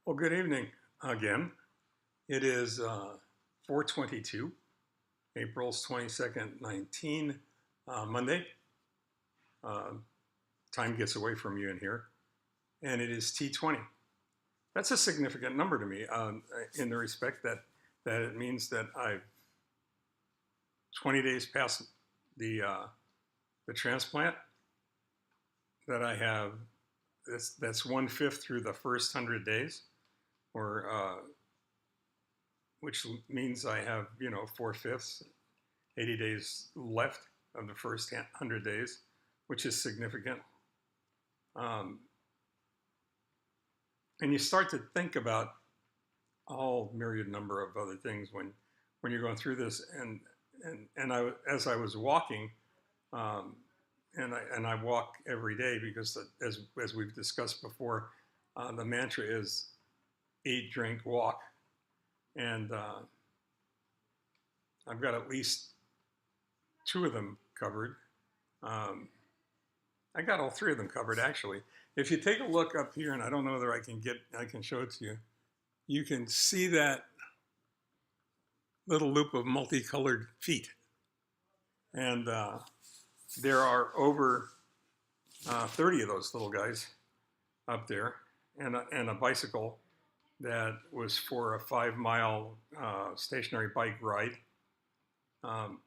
Well, good evening again. It is 4:22, April's 22nd, 19, Monday. Uh, Time gets away from you in here, and it is T20. That's a significant number to me in the respect that it means that I've 20 days past the transplant, that I have, that's 1/5 through the first 100 days, or which means I have, 4/5, 80 days left of the first 100 days, which is significant. And you start to think about a whole myriad number of other things when you're going through this. And as I was walking, and I walk every day because, as we've discussed before, the mantra is eat, drink, walk. And I've got at least 2 of them covered. I got all 3 of them covered, actually. If you take a look up here, and I don't know whether I can show it to you, you can see that little loop of multicolored feet. And there are over 30 of those little guys up there, and a bicycle that was for a 5-mile stationary bike ride. I've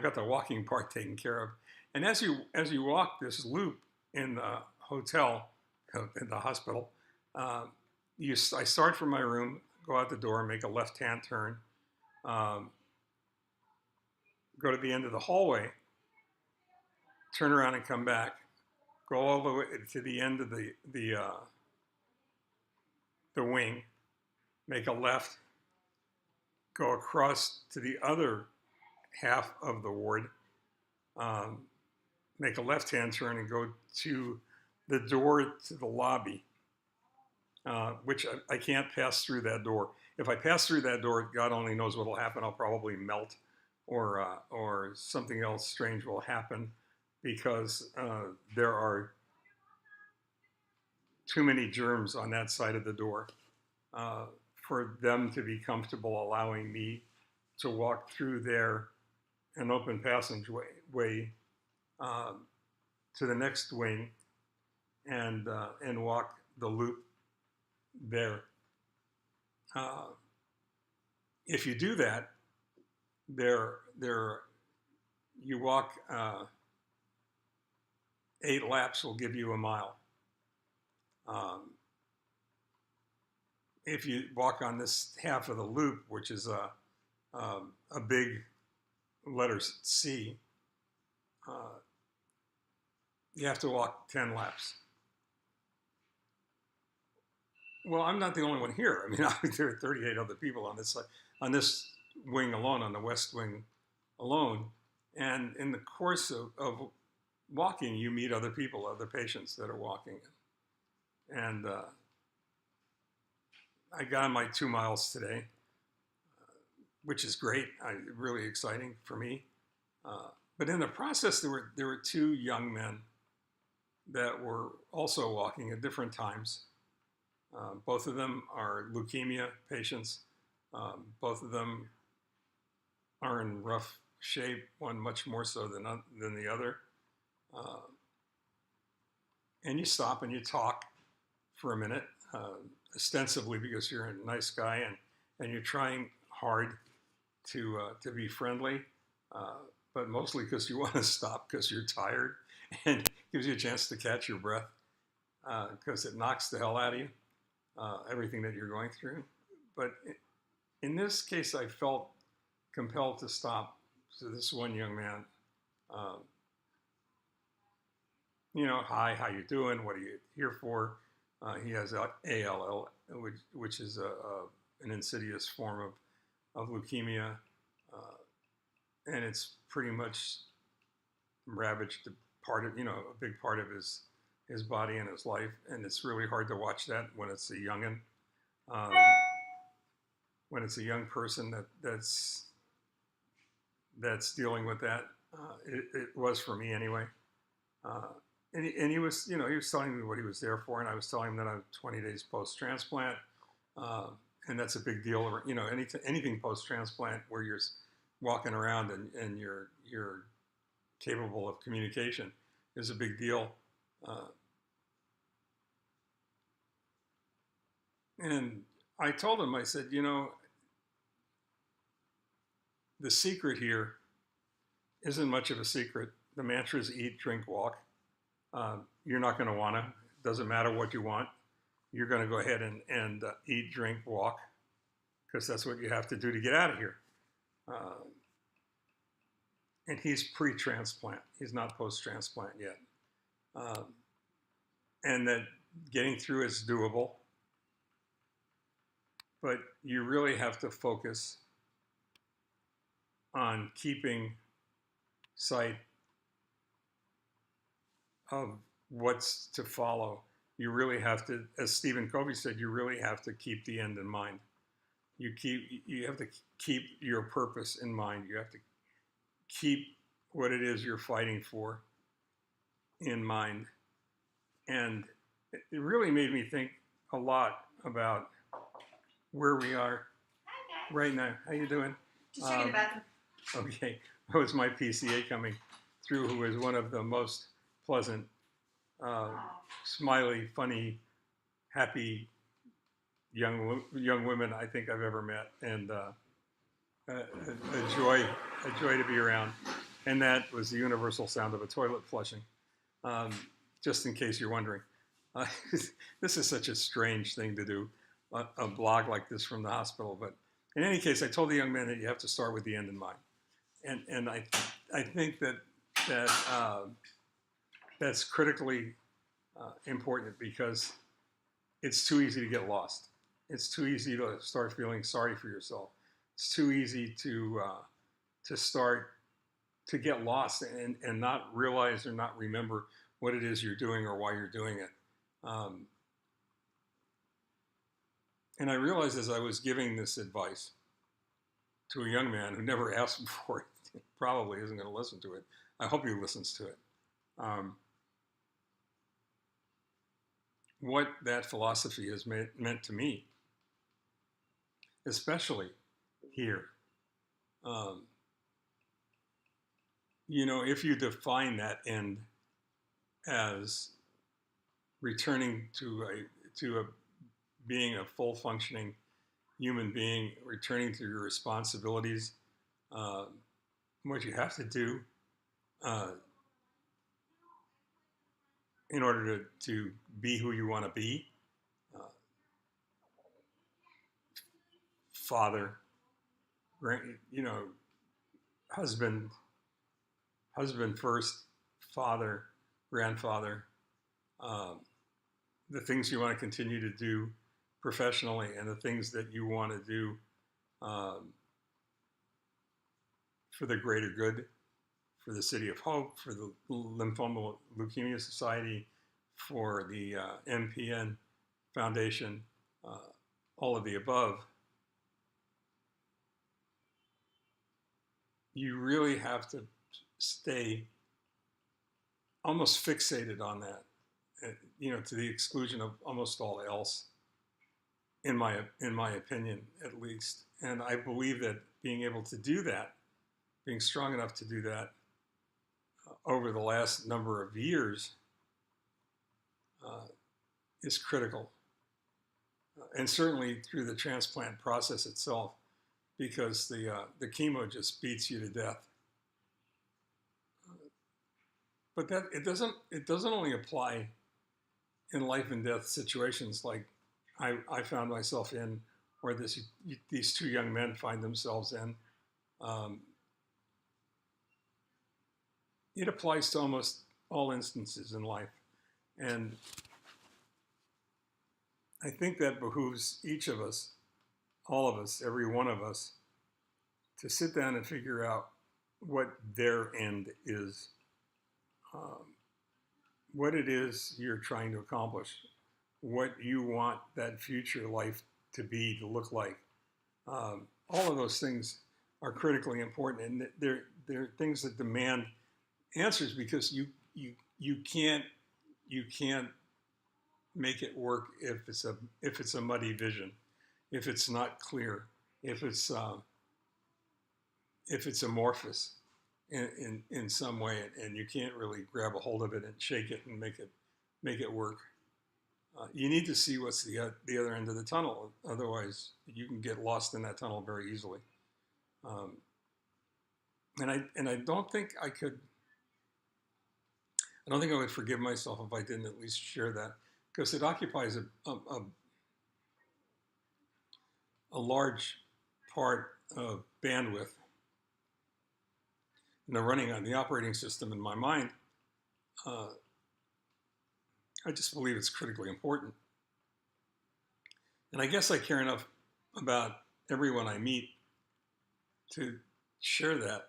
got the walking part taken care of. And as you walk this loop in the hotel, in the hospital, I start from my room, go out the door, make a left-hand turn, go to the end of the hallway, turn around and come back, go all the way to the end of the wing, make a left, go across to the other half of the ward, make a left-hand turn and go to the door to the lobby, which I can't pass through that door. If I pass through that door, God only knows what will happen. I'll probably melt, or something else strange will happen, because there are too many germs on that side of the door for them to be comfortable allowing me to walk through there, an open passageway, to the next wing, and walk the loop there. If you do that, you walk 8 laps will give you a mile. If you walk on this half of the loop, which is a big letter C, you have to walk 10 laps. Well, I'm not the only one here. I mean, there are 38 other people on this wing alone, on the west wing alone. And in the course of walking, you meet other people, other patients that are walking. And I got on my 2 miles today, which is great, really exciting for me. But in the process, there were 2 young men that were also walking at different times. Both of them are leukemia patients. Both of them are in rough shape, one much more so than the other. And you stop and you talk for a minute, ostensibly because you're a nice guy and you're trying hard to be friendly, but mostly because you want to stop because you're tired, and gives you a chance to catch your breath, because it knocks the hell out of you, everything that you're going through. But in this case, I felt compelled to stop. So this one young man, hi, how you doing? What are you here for? He has ALL, which is an insidious form of leukemia, and it's pretty much ravaged a big part of his body and his life, and it's really hard to watch that when it's a youngin', when it's a young person that's dealing with that. It was for me anyway. and he was, he was telling me what he was there for, and I was telling him that I'm 20 days post-transplant, uh, and that's a big deal. Anything post-transplant where you're walking around and you're capable of communication is a big deal. Uh, and I told him, I said, the secret here isn't much of a secret. The mantra is eat, drink, walk. You're not going to want to. Doesn't matter what you want. You're going to go ahead and eat, drink, walk, because that's what you have to do to get out of here. And he's pre-transplant. He's not post-transplant yet. And that getting through is doable. But you really have to focus on keeping sight of what's to follow. You really have to, as Stephen Covey said, you really have to keep the end in mind. You have to keep your purpose in mind. You have to keep what it is you're fighting for in mind. And it really made me think a lot about where we are right now. How you doing? Just checking the bathroom. Okay, that was my PCA coming through, who is one of the most pleasant, smiley, funny, happy young women I think I've ever met, and a joy to be around. And that was the universal sound of a toilet flushing. Just in case you're wondering, this is such a strange thing to do, a blog like this from the hospital. But in any case, I told the young man that you have to start with the end in mind. And I think that's critically important, because it's too easy to get lost. It's too easy to start feeling sorry for yourself. It's too easy to start to get lost and not realize or not remember what it is you're doing or why you're doing it. And I realized as I was giving this advice to a young man who never asked for it, probably isn't going to listen to it. I hope he listens to it. What that philosophy has meant to me, especially here. If you define that end as returning to being a full functioning human being, returning to your responsibilities, what you have to do in order to be who you want to be, father, husband first, father, grandfather, the things you want to continue to do professionally, and the things that you want to do for the greater good, for the City of Hope, for the Lymphoma Leukemia Society, for the MPN Foundation, all of the above. You really have to stay almost fixated on that, to the exclusion of almost all else, in my opinion, at least. And I believe that being able to do that, being strong enough to do that over the last number of years is critical. And certainly through the transplant process itself, because the chemo just beats you to death. But that it doesn't only apply in life and death situations like I found myself in, or these two young men find themselves in. It applies to almost all instances in life. And I think that behooves each of us, all of us, every one of us, to sit down and figure out what their end is, what it is you're trying to accomplish, what you want that future life to be, to look like. All of those things are critically important, and they're things that demand answers, because you can't you can't make it work if it's a muddy vision, if it's not clear, if it's amorphous in some way, and you can't really grab a hold of it and shake it and make it work. You need to see what's the other end of the tunnel. Otherwise, you can get lost in that tunnel very easily. And I don't think I could. I don't think I would forgive myself if I didn't at least share that, because it occupies a large part of bandwidth in the running on the operating system in my mind. I just believe it's critically important. And I guess I care enough about everyone I meet to share that,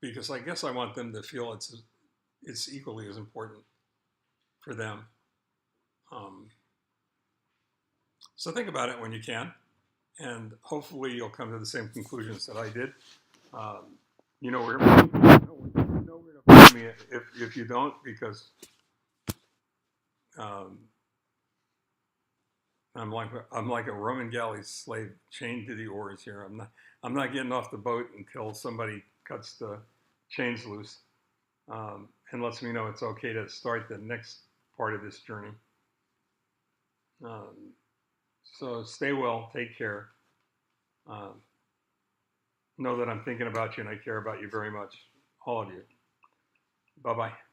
because I guess I want them to feel it's equally as important for them. So think about it when you can, and hopefully you'll come to the same conclusions that I did. You know where to find me if you don't, because I'm like a Roman galley slave chained to the oars here. I'm not getting off the boat until somebody cuts the chains loose and lets me know it's okay to start the next part of this journey. So stay well, take care. Know that I'm thinking about you and I care about you very much, all of you. Bye-bye.